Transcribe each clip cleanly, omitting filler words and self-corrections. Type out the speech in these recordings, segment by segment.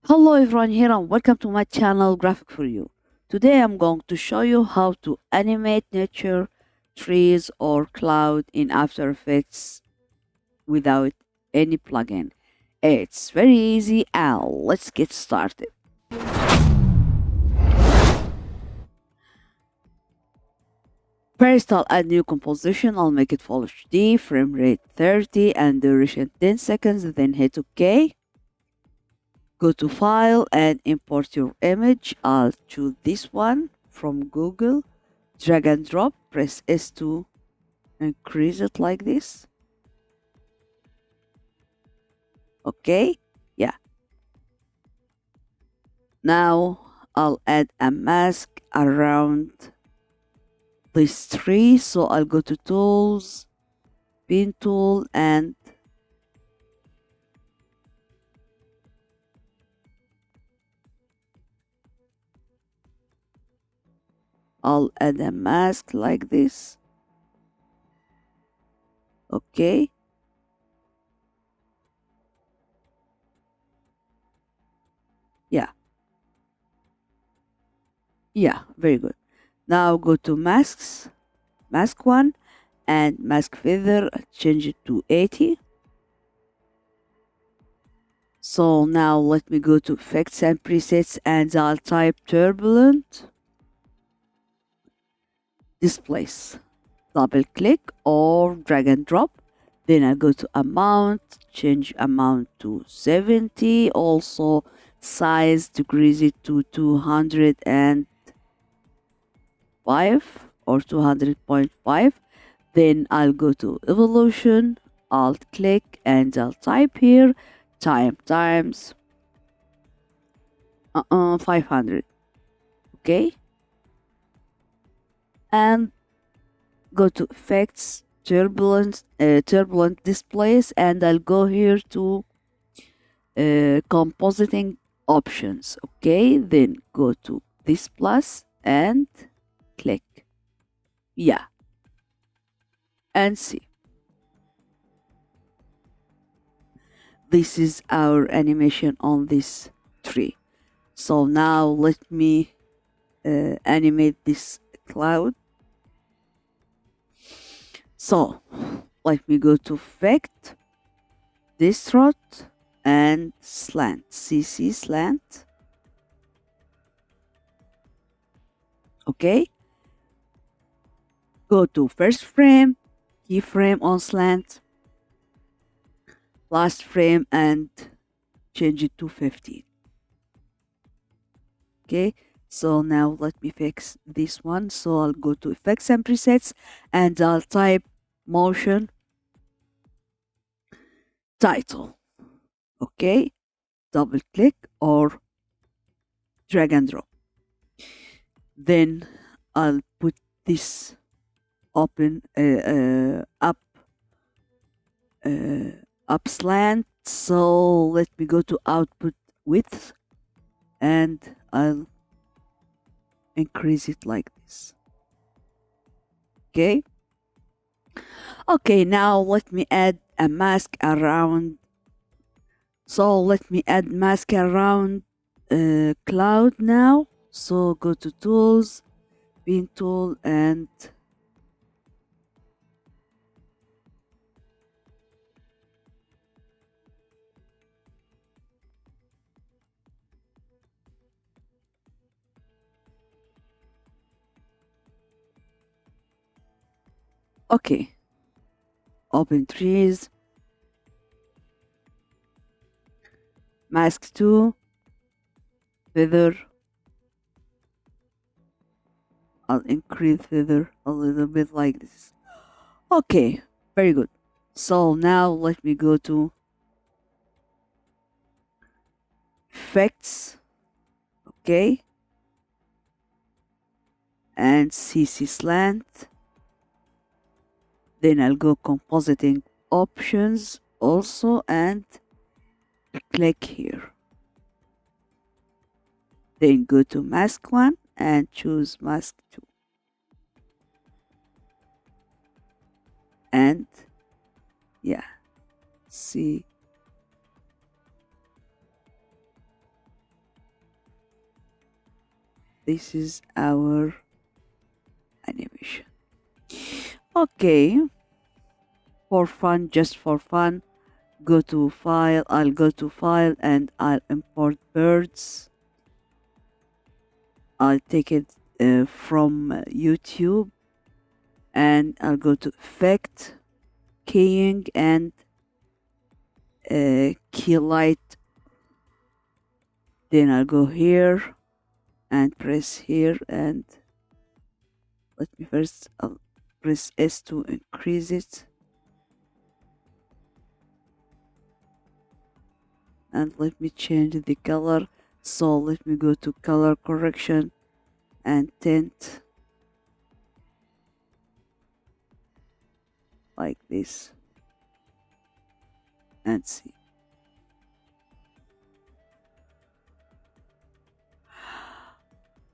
Hello everyone here and welcome to my channel Graphic for You. Today I'm going to show you how to animate nature, trees or cloud in After Effects without any plugin. It's very easy and let's get started. First I'll add new composition, I'll make it full HD, frame rate 30 and duration 10 seconds, then hit OK. Go to file and import your image. I'll choose this one from Google. Drag and drop, press S to increase it like this. Okay, yeah. Now I'll add a mask around this tree. So I'll go to tools, pen tool, and I'll add a mask like this. Okay, yeah, yeah, very good. Now go to masks, mask one, and mask feather, change it to 80. So now let me go to effects and presets and I'll type turbulent displace. Double click or drag and drop. Then I go to amount, change amount to 70. Also size, decrease it to 205 or 200.5. Then I'll go to evolution, alt click and I'll type here time times 500. Okay, and go to effects, turbulent displays, and I'll go here to compositing options. Okay, then go to this plus and click, yeah, and see. This is our animation on this tree. So now let me animate this cloud. So let me go to effect, distort and slant, CC slant. Okay, go to first frame, keyframe on slant, last frame and change it to 15. Okay, so now let me fix this one. So I'll go to effects and presets and I'll type motion title. Okay, double click or drag and drop. Then I'll put this open uh, up slant. So let me go to output width and I'll increase it like this. Okay, okay, now let me add a mask around. So let me add mask around cloud now. So go to tools, pen tool and okay, open trees, mask 2, feather. I'll increase feather a little bit like this. Okay, very good. So now let me go to effects, okay, and CC slant. Then I'll go compositing options also and click here. Then go to mask 1 and choose mask 2. And yeah, see. this is our animation. Okay, for fun, just for fun, go to file. I'll go to file and I'll import birds. I'll take it from YouTube, and I'll go to effect, keying, and key light. Then I'll go here and press here, and let me first, I'll press S to increase it, and let me change the color. So let me go to color correction and tint like this, and see.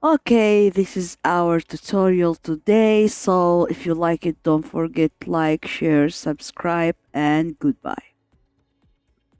Okay, this is our tutorial today. So if you like it, don't forget like, share, subscribe, and goodbye.